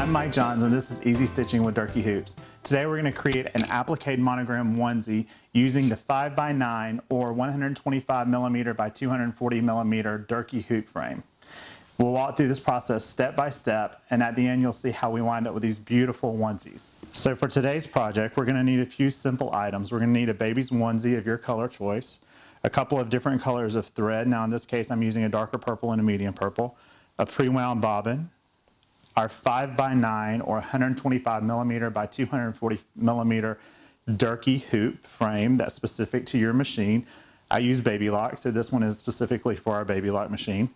I'm Mike Johns and this is Easy Stitching with Durkee Hoops. Today we're going to create an applique monogram onesie using the 5x9 or 125mm by 240mm Durkee hoop frame. We'll walk through this process step by step, and at the end you'll see how we wind up with these beautiful onesies. So for today's project, we're going to need a few simple items. We're going to need a baby's onesie of your color choice, a couple of different colors of thread. Now in this case I'm using a darker purple and a medium purple, a pre-wound bobbin, our 5x9 or 125mm by 240mm Durkee hoop frame that's specific to your machine. I use Baby Lock, so this one is specifically for our Baby Lock machine.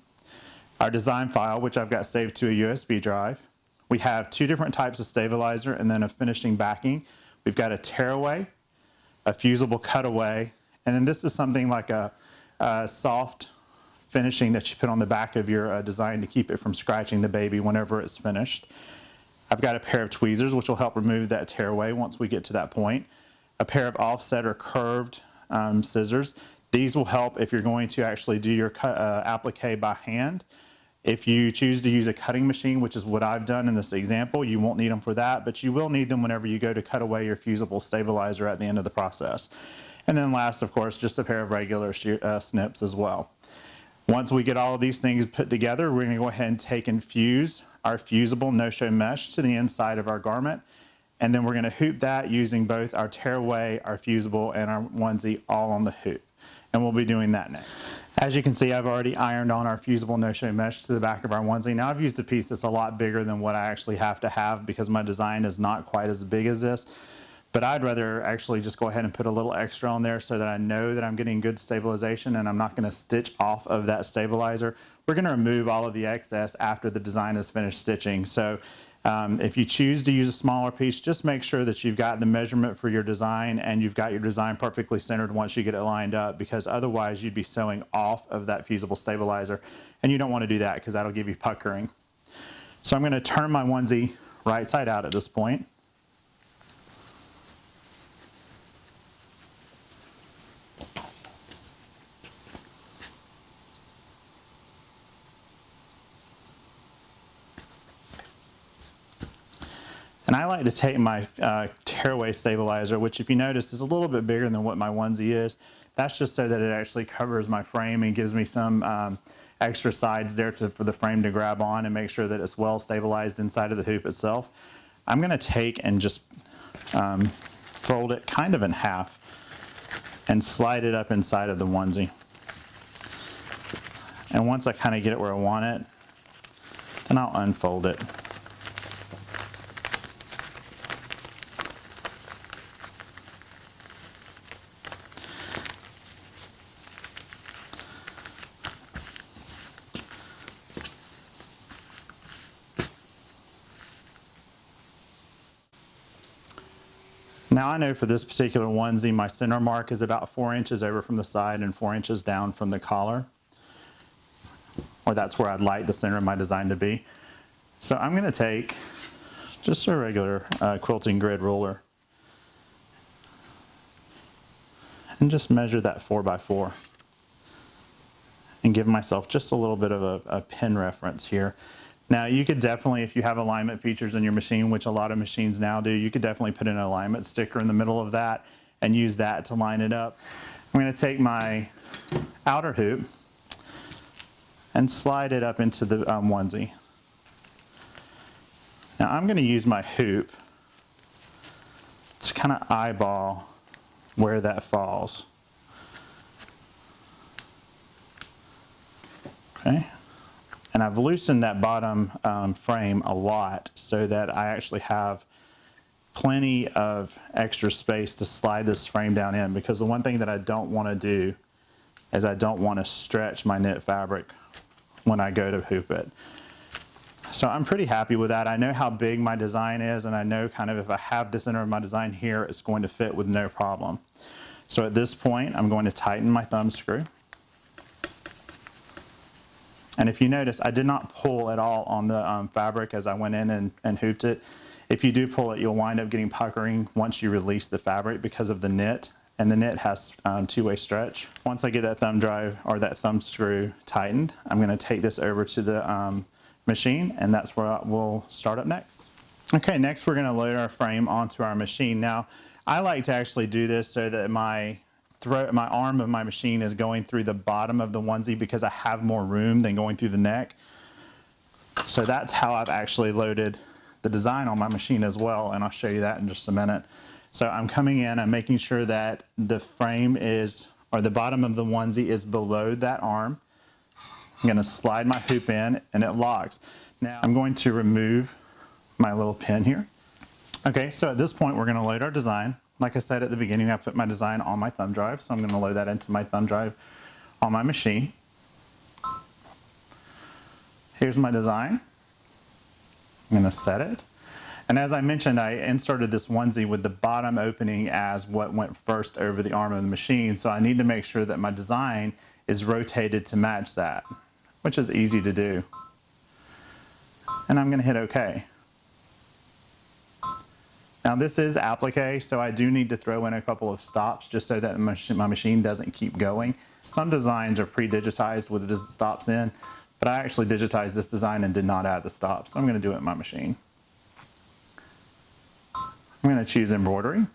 Our design file, which I've got saved to a USB drive. We have two different types of stabilizer and then a finishing backing. We've got a tearaway, a fusible cutaway, and then this is something like a soft finishing that you put on the back of your design to keep it from scratching the baby whenever it's finished. I've got a pair of tweezers which will help remove that tearaway once we get to that point. A pair of offset or curved scissors. These will help if you're going to actually do your applique by hand. If you choose to use a cutting machine, which is what I've done in this example, you won't need them for that, but you will need them whenever you go to cut away your fusible stabilizer at the end of the process. And then last, of course, just a pair of regular snips as well. Once we get all of these things put together, we're going to go ahead and take and fuse our fusible no-show mesh to the inside of our garment. And then we're going to hoop that using both our tearaway, our fusible, and our onesie all on the hoop. And we'll be doing that next. As you can see, I've already ironed on our fusible no-show mesh to the back of our onesie. Now I've used a piece that's a lot bigger than what I actually have to have because my design is not quite as big as this. But I'd rather actually just go ahead and put a little extra on there so that I know that I'm getting good stabilization and I'm not going to stitch off of that stabilizer. We're going to remove all of the excess after the design is finished stitching. So if you choose to use a smaller piece, just make sure that you've got the measurement for your design and you've got your design perfectly centered once you get it lined up, because otherwise you'd be sewing off of that fusible stabilizer, and you don't want to do that because that'll give you puckering. So I'm going to turn my onesie right side out at this point. And I like to take my tearaway stabilizer, which if you notice is a little bit bigger than what my onesie is. That's just so that it actually covers my frame and gives me some extra sides there for the frame to grab on and make sure that it's well stabilized inside of the hoop itself. I'm going to take and just fold it kind of in half and slide it up inside of the onesie. And once I kind of get it where I want it, then I'll unfold it. Now I know for this particular onesie, my center mark is about 4 inches over from the side and 4 inches down from the collar, or that's where I'd like the center of my design to be. So I'm going to take just a regular quilting grid ruler and just measure that 4x4 and give myself just a little bit of a pin reference here. Now you could definitely, if you have alignment features in your machine, which a lot of machines now do, you could definitely put in an alignment sticker in the middle of that and use that to line it up. I'm going to take my outer hoop and slide it up into the onesie. Now I'm going to use my hoop to kind of eyeball where that falls. Okay. And I've loosened that bottom frame a lot so that I actually have plenty of extra space to slide this frame down in, because the one thing that I don't want to do is I don't want to stretch my knit fabric when I go to hoop it. So I'm pretty happy with that. I know how big my design is, and I know kind of if I have the center of my design here, it's going to fit with no problem. So at this point, I'm going to tighten my thumb screw. And if you notice, I did not pull at all on the fabric as I went in and hooped it. If you do pull it, you'll wind up getting puckering once you release the fabric because of the knit, and the knit has two-way stretch. Once I get that thumb drive or that thumb screw tightened, I'm going to take this over to the machine, and that's where we'll start up next. Okay, next we're going to load our frame onto our machine. Now, I like to actually do this so that my arm of my machine is going through the bottom of the onesie because I have more room than going through the neck. So that's how I've actually loaded the design on my machine as well, and I'll show you that in just a minute. So I'm coming in, I'm making sure that the frame is, or the bottom of the onesie is below that arm. I'm going to slide my hoop in and it locks. Now I'm going to remove my little pin here. Okay, so at this point we're going to load our design. Like I said at the beginning, I put my design on my thumb drive, so I'm going to load that into my thumb drive on my machine. Here's my design. I'm going to set it. And as I mentioned, I inserted this onesie with the bottom opening as what went first over the arm of the machine, so I need to make sure that my design is rotated to match that, which is easy to do. And I'm going to hit OK. Now this is applique, so I do need to throw in a couple of stops just so that my machine doesn't keep going. Some designs are pre-digitized with the stops in, but I actually digitized this design and did not add the stops, so I'm going to do it in my machine. I'm going to choose embroidery.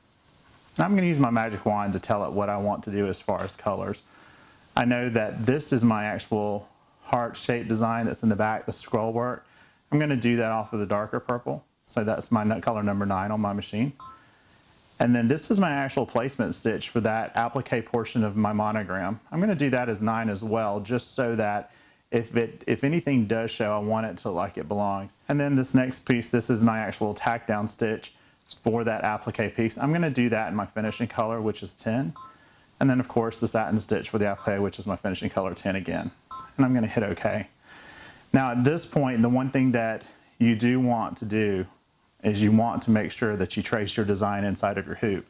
I'm going to use my magic wand to tell it what I want to do as far as colors. I know that this is my actual heart-shaped design that's in the back, the scroll work. I'm going to do that off of the darker purple. So that's my color number 9 on my machine. And then this is my actual placement stitch for that applique portion of my monogram. I'm going to do that as 9 as well, just so that if anything does show, I want it to look like it belongs. And then this next piece, this is my actual tack down stitch for that applique piece. I'm going to do that in my finishing color, which is 10. And then of course the satin stitch for the applique, which is my finishing color 10 again. And I'm going to hit OK. Now at this point, the one thing that you do want to do is you want to make sure that you trace your design inside of your hoop.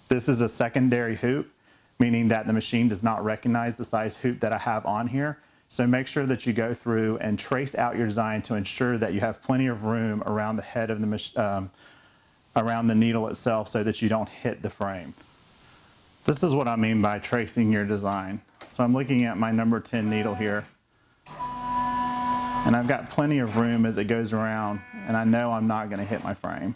This is a secondary hoop, meaning that the machine does not recognize the size hoop that I have on here. So make sure that you go through and trace out your design to ensure that you have plenty of room around the head of the around the needle itself so that you don't hit the frame. This is what I mean by tracing your design. So I'm looking at my number 10 needle here, and I've got plenty of room as it goes around, and I know I'm not going to hit my frame.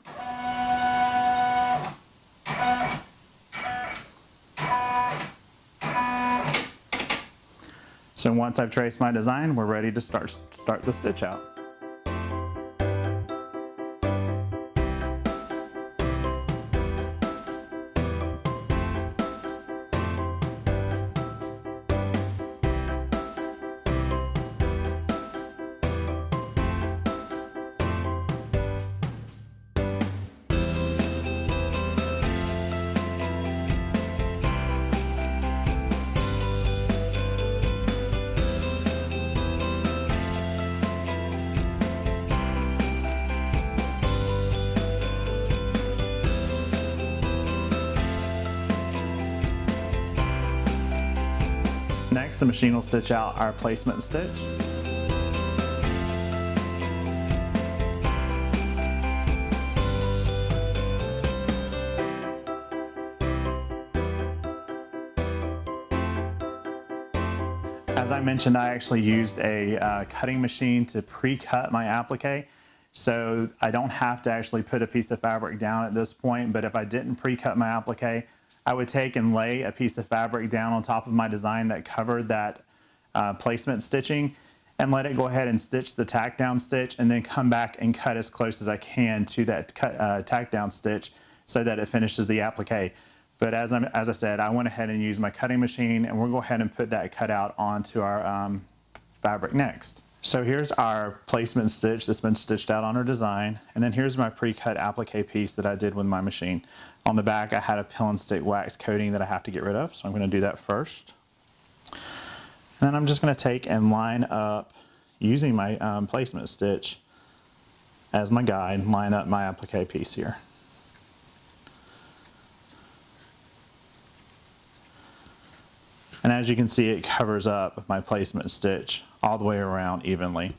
So once I've traced my design, we're ready to start the stitch out. Next, the machine will stitch out our placement stitch. As I mentioned, I actually used a cutting machine to pre-cut my applique, so I don't have to actually put a piece of fabric down at this point, but if I didn't pre-cut my applique, I would take and lay a piece of fabric down on top of my design that covered that placement stitching and let it go ahead and stitch the tack down stitch, and then come back and cut as close as I can to that tack down stitch so that it finishes the applique. But as I said, I went ahead and used my cutting machine, and we'll go ahead and put that cutout onto our fabric next. So here's our placement stitch that's been stitched out on our design, and then here's my pre-cut applique piece that I did with my machine. On the back I had a peel and stick wax coating that I have to get rid of, so I'm going to do that first. And then I'm just going to take and line up, using my placement stitch as my guide, line up my applique piece here. And as you can see, it covers up my placement stitch all the way around evenly.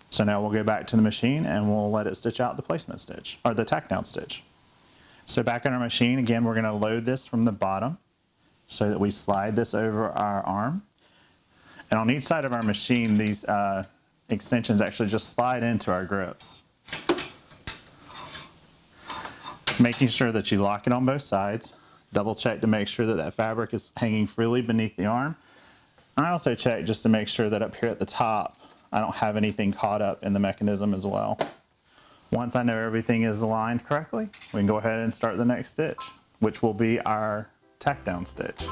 So now we'll go back to the machine and we'll let it stitch out the placement stitch, or the tack down stitch. So back on our machine, again, we're going to load this from the bottom so that we slide this over our arm. And on each side of our machine, these extensions actually just slide into our grips. making sure that you lock it on both sides. Double check to make sure that that fabric is hanging freely beneath the arm. I also check just to make sure that up here at the top, I don't have anything caught up in the mechanism as well. Once I know everything is aligned correctly, we can go ahead and start the next stitch, which will be our tack down stitch.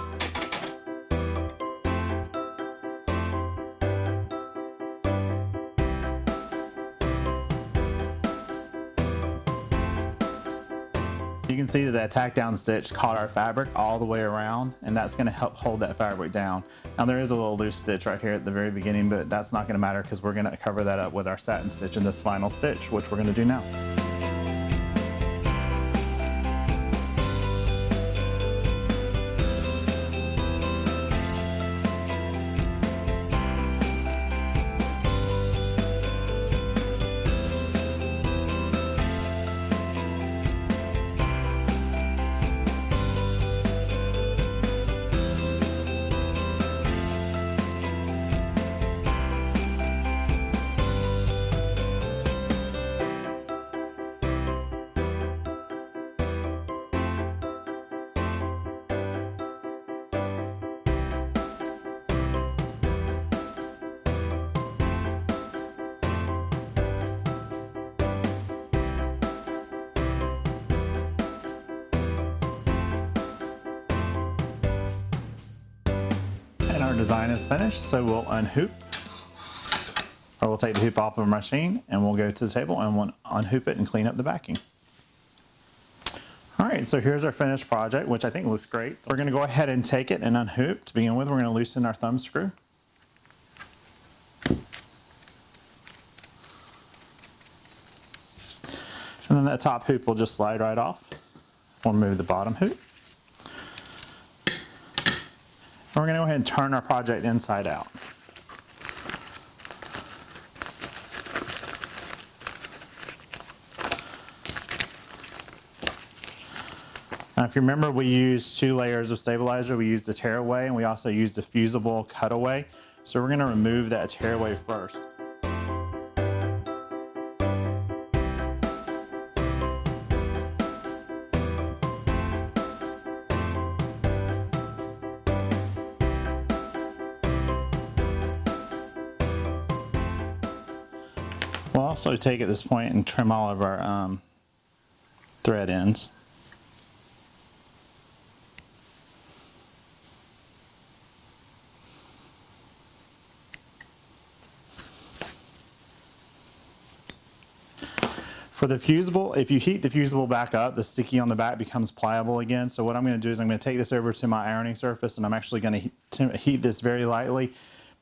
You can see that that tack down stitch caught our fabric all the way around, and that's going to help hold that fabric down. Now there is a little loose stitch right here at the very beginning, but that's not going to matter because we're going to cover that up with our satin stitch in this final stitch, which we're going to do now. Our design is finished, so we'll unhoop, or we'll take the hoop off of our machine and we'll go to the table and we'll unhoop it and clean up the backing. All right, so here's our finished project, which I think looks great. We're going to go ahead and take it and unhoop. To begin with, we're going to loosen our thumb screw. And then that top hoop will just slide right off. We'll remove the bottom hoop. We're going to go ahead and turn our project inside out. Now, if you remember, we used 2 layers of stabilizer. We used the tearaway and we also used the fusible cutaway. So we're going to remove that tearaway first. We'll also take at this point and trim all of our thread ends. For the fusible, if you heat the fusible back up, the sticky on the back becomes pliable again. So what I'm going to do is I'm going to take this over to my ironing surface and I'm actually going to heat this very lightly,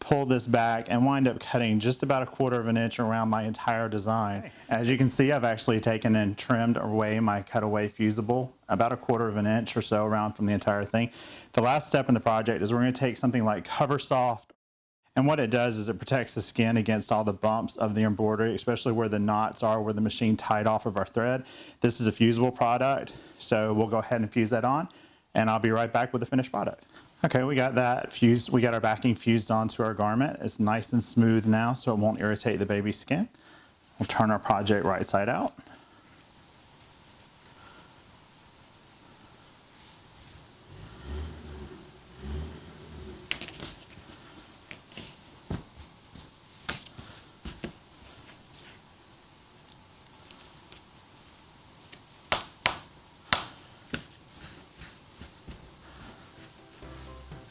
pull this back, and wind up cutting just about 1/4 of an inch around my entire design. As you can see, I've actually taken and trimmed away my cutaway fusible about 1/4 of an inch or so around from the entire thing. The last step in the project is we're going to take something like Cover Soft, and what it does is it protects the skin against all the bumps of the embroidery, especially where the knots are, where the machine tied off of our thread. This is a fusible product, so we'll go ahead and fuse that on, and I'll be right back with the finished product. Okay, we got that fused. We got our backing fused onto our garment. It's nice and smooth now, so it won't irritate the baby's skin. We'll turn our project right side out.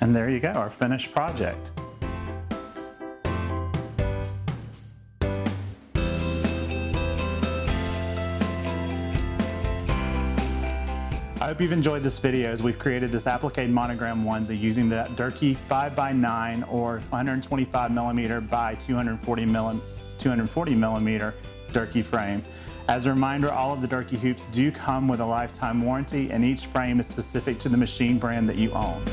And there you go, our finished project. I hope you've enjoyed this video as we've created this applique monogram onesie using the Durkee 5x9 or 125mm by 240mm Durkee frame. As a reminder, all of the Durkee hoops do come with a lifetime warranty, and each frame is specific to the machine brand that you own.